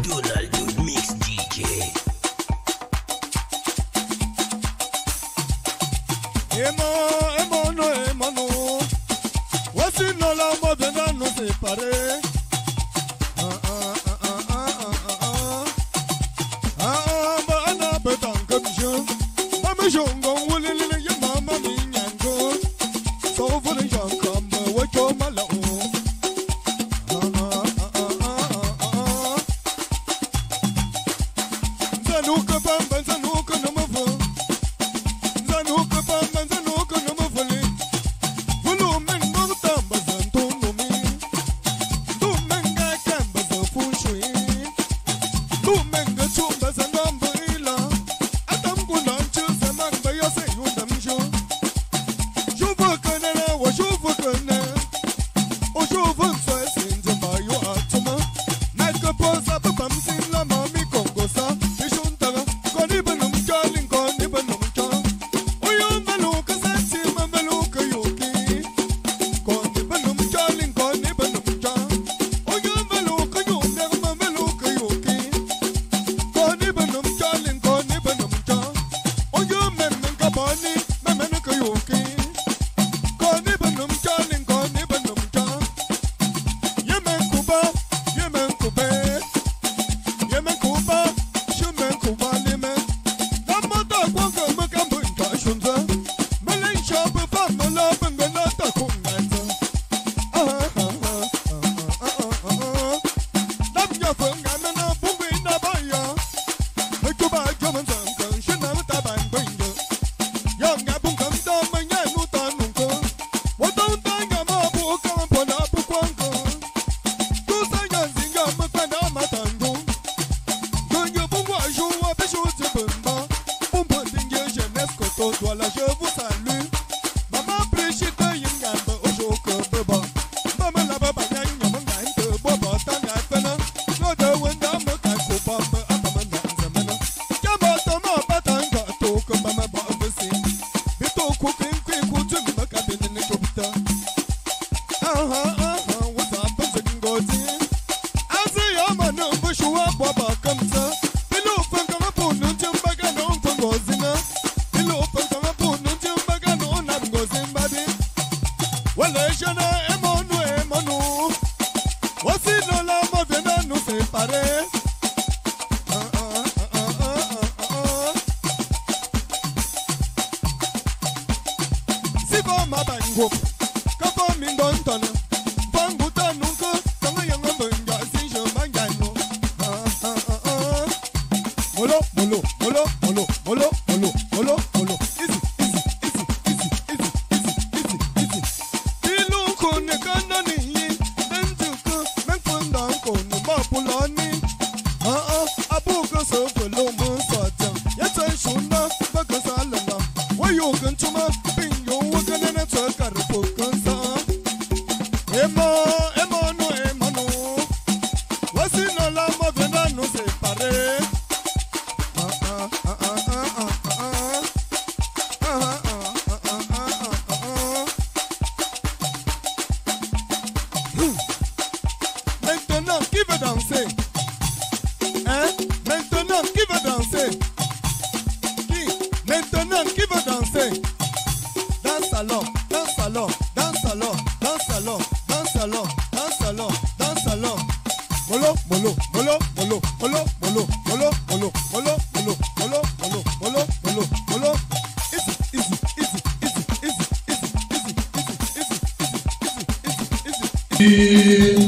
Donald Mix DJ. Emano. Voici nos larmes viendront nous séparer.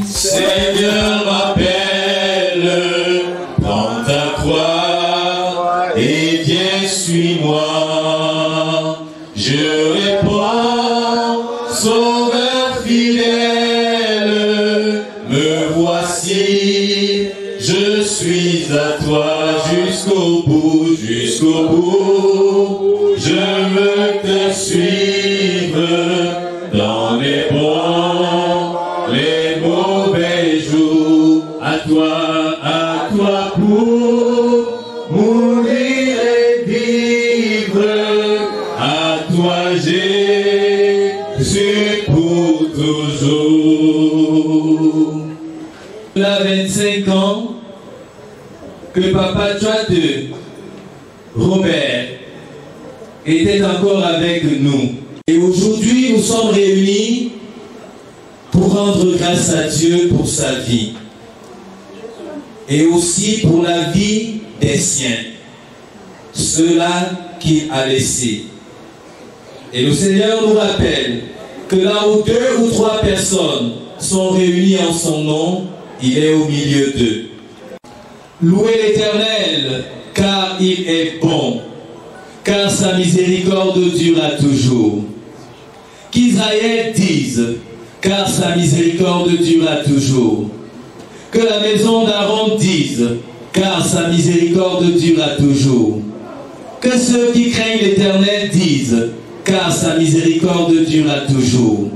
Seigneur m'appelle, prends ta croix et viens suis-moi. Je réponds, Sauveur fidèle, me voici, je suis à toi jusqu'au bout, jusqu'au bout. Je veux te suivre dans les bons, les mauvais jours, à toi pour mourir et vivre, à toi Jésus pour toujours. La 25 ans, que Papa Tchouate Robert était encore avec nous. Et aujourd'hui, nous sommes réunis pour rendre grâce à Dieu pour sa vie. Et aussi pour la vie des siens, ceux-là qu'il a laissés. Et le Seigneur nous rappelle que là où 2 ou 3 personnes sont réunies en son nom, il est au milieu d'eux. Louez l'Éternel, car il est bon, car sa miséricorde durera toujours. Qu'Israël dise, car sa miséricorde durera toujours. Que la maison d'Aaron dise, car sa miséricorde durera toujours. Que ceux qui craignent l'Éternel disent, car sa miséricorde durera toujours.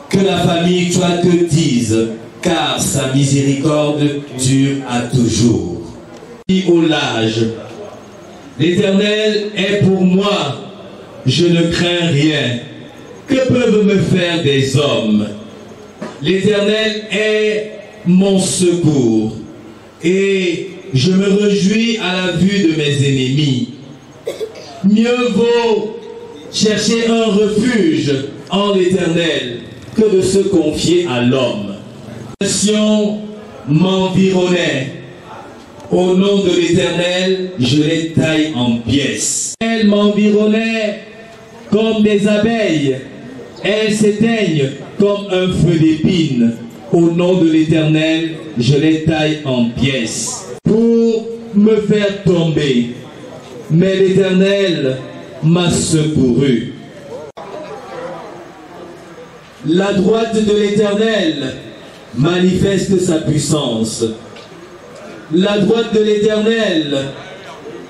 Que la famille Tchouate dise, car sa miséricorde dure à toujours. Au large, l'Éternel est pour moi, je ne crains rien. Que peuvent me faire des hommes? L'Éternel est mon secours, et je me réjouis à la vue de mes ennemis. Mieux vaut chercher un refuge en l'Éternel que de se confier à l'homme. La nation m'environnait. Au nom de l'Éternel, je les taille en pièces. Elles m'environnaient comme des abeilles. Elles s'éteignent comme un feu d'épine. Au nom de l'Éternel, je les taille en pièces pour me faire tomber. Mais l'Éternel m'a secouru. La droite de l'Éternel manifeste sa puissance. La droite de l'Éternel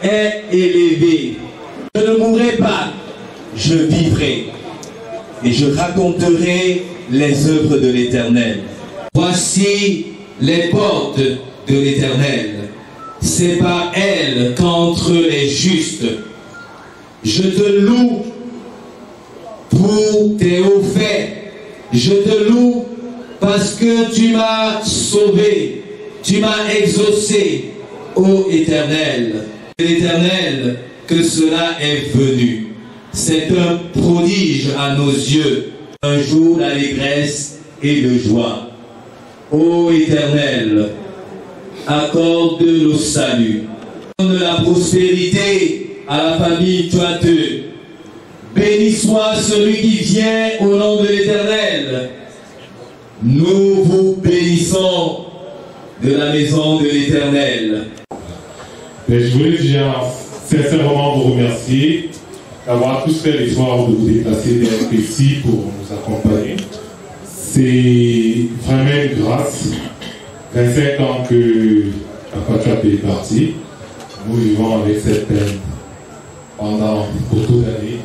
est élevée. Je ne mourrai pas, je vivrai. Et je raconterai les œuvres de l'Éternel. Voici les portes de l'Éternel. C'est par elles qu'entrent les justes. Je te loue pour tes hauts faits. Je te loue parce que tu m'as sauvé. Tu m'as exaucé, ô Éternel. L'Éternel, que cela est venu. C'est un prodige à nos yeux. Un jour d'allégresse et de joie. Ô Éternel, accorde le salut. Donne la prospérité à la famille Tchouate. Béni soit celui qui vient au nom de l'Éternel. Nous vous bénissons de la maison de l'Éternel. Je voulais déjà sincèrement vous remercier d'avoir tous fait l'effort de vous déplacer d'être ici pour nous accompagner. C'est vraiment une grâce. 25 ans que Papa Tchouate est parti. Nous vivons avec cette peine pendant beaucoup d'années.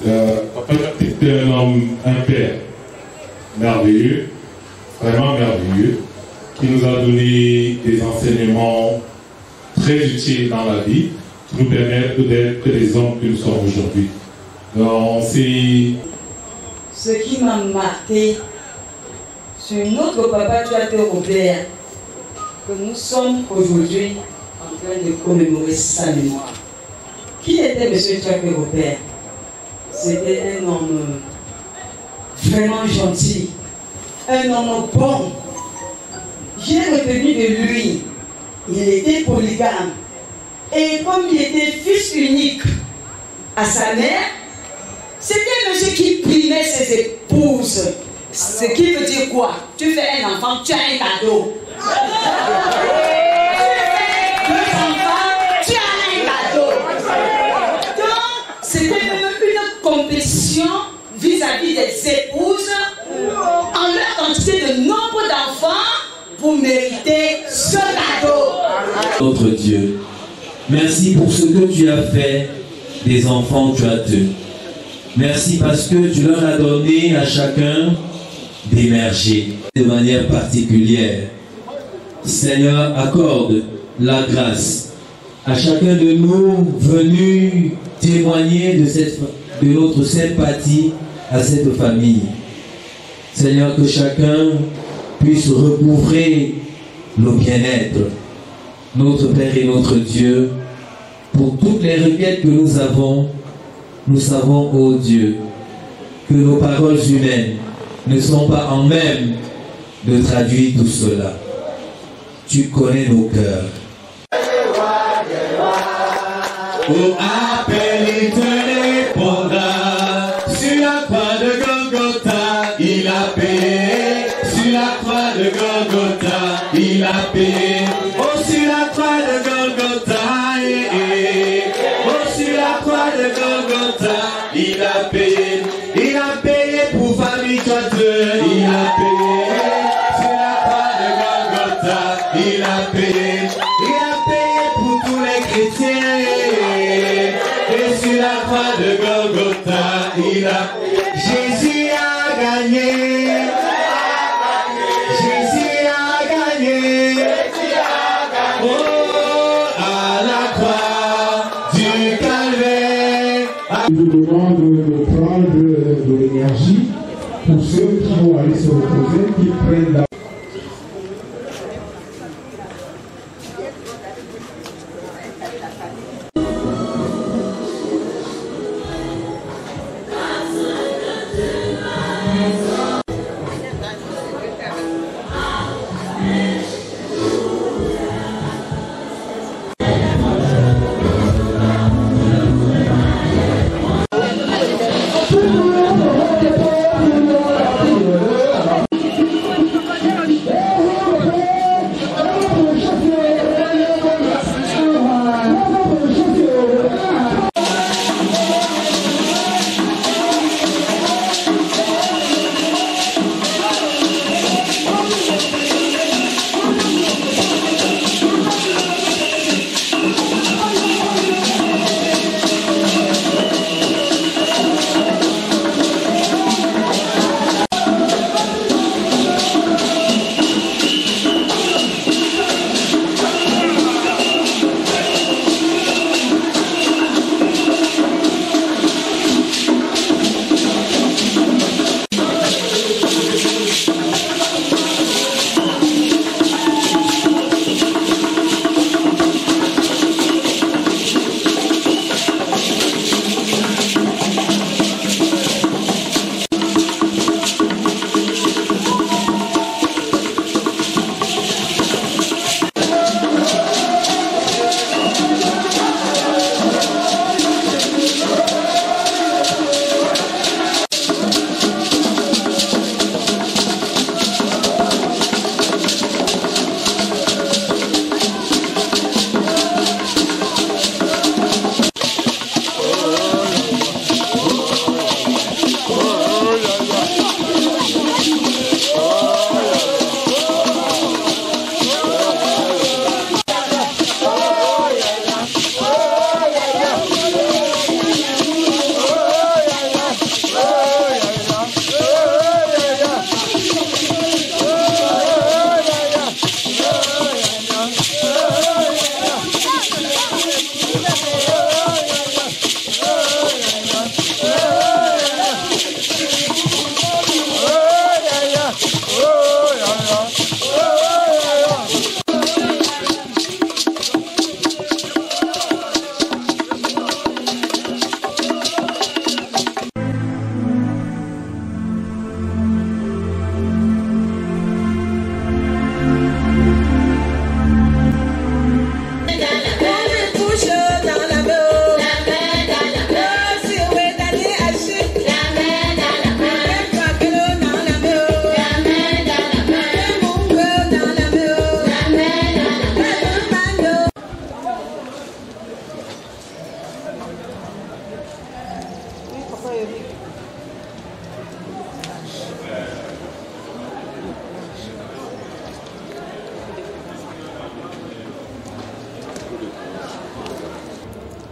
Papa Tchouate était un homme, un père merveilleux, vraiment merveilleux, qui nous a donné des enseignements très utiles dans la vie, qui nous permettent d'être les hommes que nous sommes aujourd'hui. Donc, ce qui m'a marqué sur notre Papa Tchouate Robert, que nous sommes aujourd'hui en train de commémorer sa mémoire. Qui était M. Tchouate Robert? C'était un homme vraiment gentil, un homme bon. J'ai retenu de lui, il était polygame. Et comme il était fils unique à sa mère, c'était un monsieur qui primait ses épouses. Ce qui veut dire quoi? Tu fais un enfant, tu as un cadeau. Tu fais 2 enfants, tu as un cadeau. Donc, c'était une compétition vis-à-vis des épouses en leur quantité de nombre d'enfants pour mériter ce cadeau. Notre Dieu, merci pour ce que tu as fait des enfants Tchouate. Merci parce que tu leur as donné à chacun d'émerger de manière particulière. Seigneur, accorde la grâce à chacun de nous venus témoigner de notre sympathie à cette famille. Seigneur, que chacun puisse recouvrer le bien-être, notre Père et notre Dieu, pour toutes les requêtes que nous avons, nous savons, ô Dieu, que nos paroles humaines ne sont pas en même de traduire tout cela. Tu connais nos cœurs. Au appel, il te répondra. Sur la croix de Golgotha, il a payé. Sur la croix de Golgotha, il a payé. Oh, sur la croix de Golgotha, oh, sur la croix de Golgotha, il a payé. Il a payé pour famille, toi Dieu, il a payé. Sur la croix de Golgotha, il a payé. Il a payé pour tous les chrétiens. Et sur la croix de Golgotha, il a payé. Jésus a gagné. Jésus a gagné. Oh, à la croix du calvaire. Je vous demande de prendre de l'énergie pour ceux qui vont aller se reposer, qui prennent la...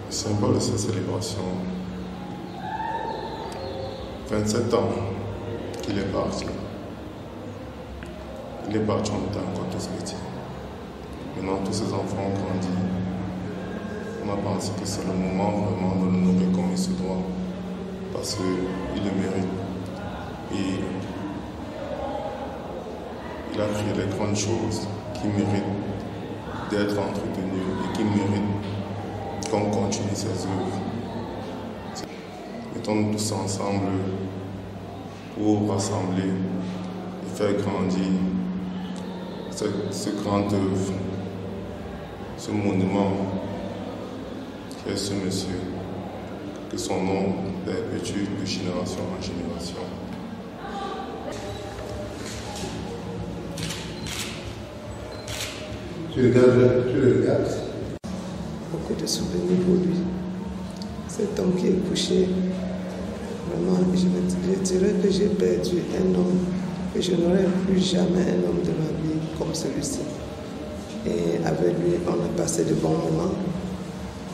Symbole de cette célébration, 27 ans qu'il est parti. Il est parti en étant encore tous petits. Maintenant, tous ses enfants ont grandi. On a pensé que c'est le moment vraiment de l'honorer comme il se doit, parce qu'il le mérite. Et il a créé des grandes choses qui méritent d'être entretenu et qui mérite qu'on continue ses œuvres. Mettons-nous tous ensemble pour rassembler et faire grandir cette grande œuvre, ce monument qui est ce monsieur, que son nom perpétue de génération en génération. Tu le regardes. Beaucoup de souvenirs pour lui. Cet homme qui est couché, vraiment, je dirais que j'ai perdu un homme, que je n'aurai plus jamais un homme de ma vie comme celui-ci. Et avec lui, on a passé de bons moments.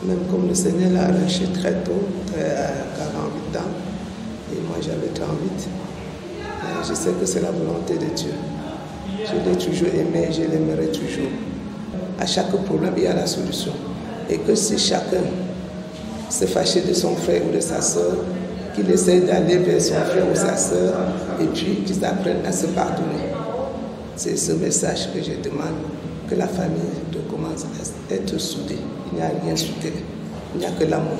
Même comme le Seigneur l'a arraché très tôt, à 48 ans, et moi j'avais 38. Et je sais que c'est la volonté de Dieu. Je l'ai toujours aimé, je l'aimerai toujours. À chaque problème, il y a la solution. Et que si chacun s'est fâché de son frère ou de sa soeur, qu'il essaie d'aller vers son frère ou sa soeur, et puis qu'ils apprennent à se pardonner. C'est ce message que je demande, que la famille commence à être soudée. Il n'y a rien soudé, il n'y a que l'amour.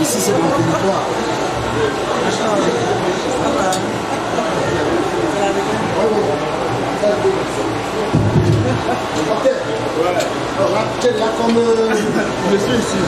Ici, c'est mon territoire. Là comme monsieur ici.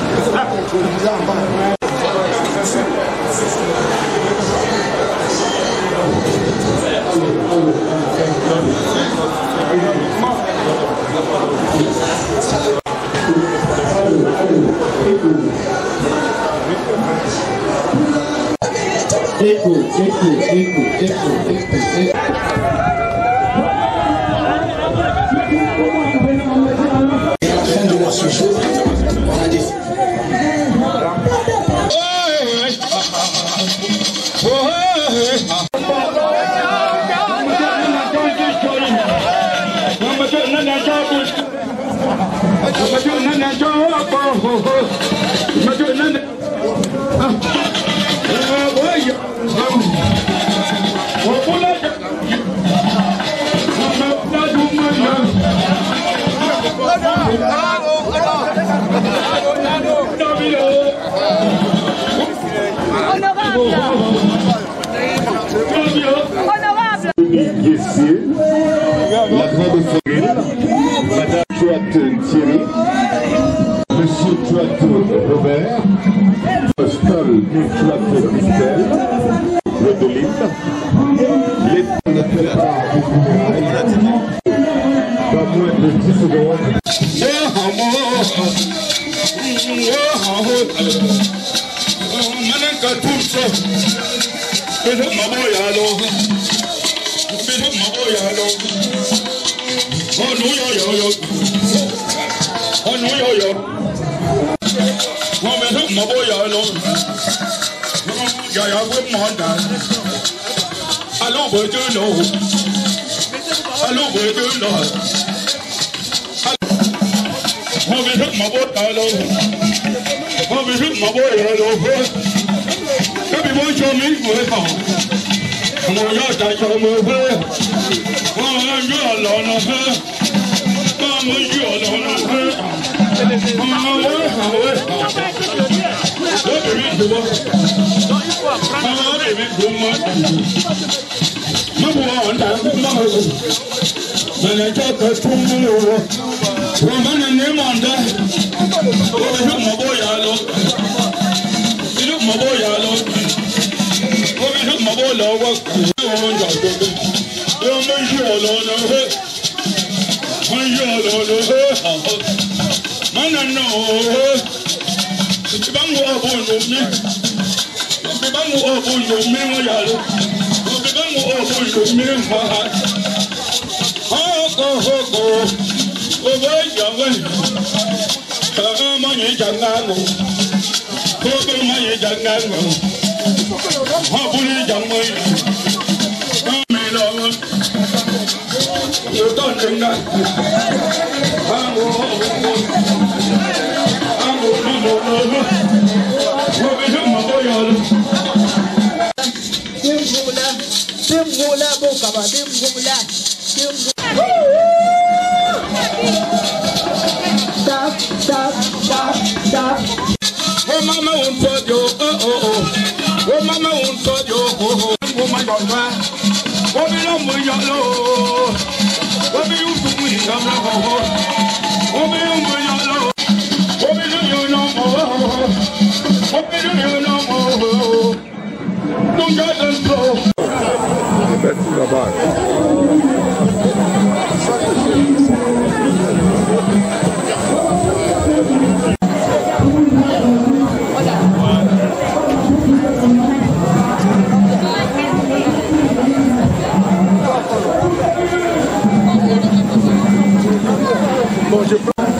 La grande Foguel, Madame Chouat Thierry, Monsieur Chouat Robert, Stol Chouat Christelle, Rodeline, l'État ne fait pas du funérailles. Dans moins de 10 secondes. Oh mama won't put you, oh mama won't put you, oh my God, what we don't move your low, what we used to move your low, what we don't move your low, what we do you no more, what we do you no more, don't get them slow. Bon, je prends.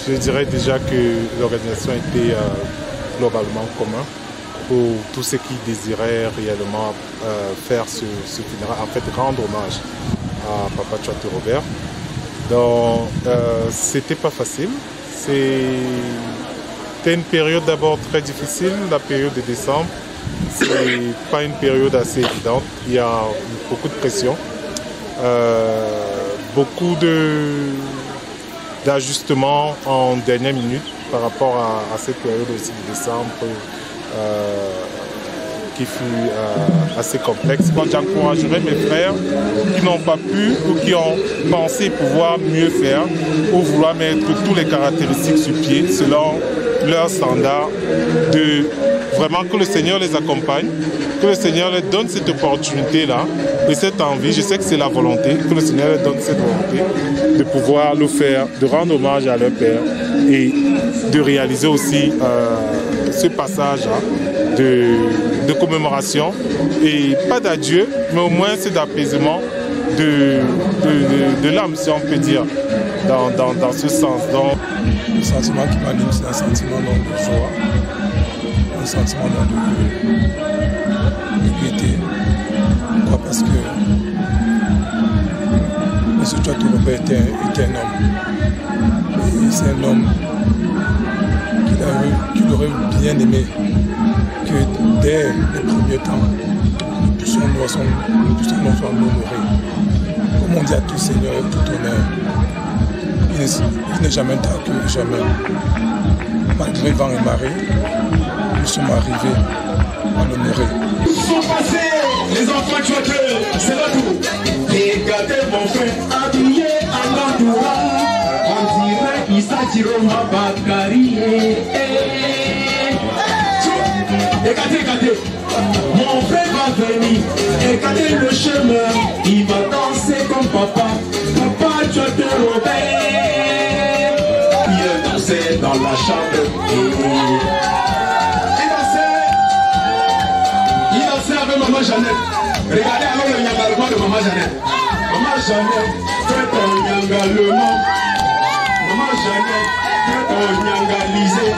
Je dirais déjà que l'organisation était globalement commune pour tous ceux qui désiraient réellement faire ce funérail, en fait rendre hommage à Papa Tchoate Robert. Donc c'était pas facile, c'était une période d'abord très difficile, la période de décembre. C'est pas une période assez évidente, il y a beaucoup de pression, beaucoup d'ajustements en dernière minute par rapport à cette période aussi de décembre qui fut assez complexe. Moi, j'encouragerais mes frères qui n'ont pas pu ou qui ont pensé pouvoir mieux faire ou vouloir mettre toutes les caractéristiques sur pied selon leur standard, de vraiment que le Seigneur les accompagne, que le Seigneur leur donne cette opportunité-là et cette envie. Je sais que c'est la volonté, que le Seigneur leur donne cette volonté de pouvoir le faire, de rendre hommage à leur Père et de réaliser aussi ce passage de commémoration et pas d'adieu, mais au moins c'est d'apaisement de l'âme, si on peut dire, dans ce sens. Donc, le sentiment qui m'anime, c'est un sentiment de joie, un sentiment de gaieté. Pourquoi? Parce que M. Tchoate Robert était un homme. Et c'est un homme qu'il aurait bien aimé que dès les premiers temps, nous puissions nous honorer. Comme on dit à tout Seigneur et tout honneur, il n'est jamais tard que jamais. Malgré vent et marée, nous sommes arrivés à l'honorer. Ils sont passés, les enfants Tchoate, c'est là tout. Regardez mon frère habillé en entourage, on dirait qu'il s'attire ma Bakari. Regardez, mon frère va venir, regardez le chemin, il va danser comme papa Tchoate Robert. Il dansait dans la chambre. Il dansait avec maman Jeannette. Regardez alors le yangalement de maman Jeannette. Maman Jeannette, fais ton yangalement. Maman Jeannette, fais ton yangalisé.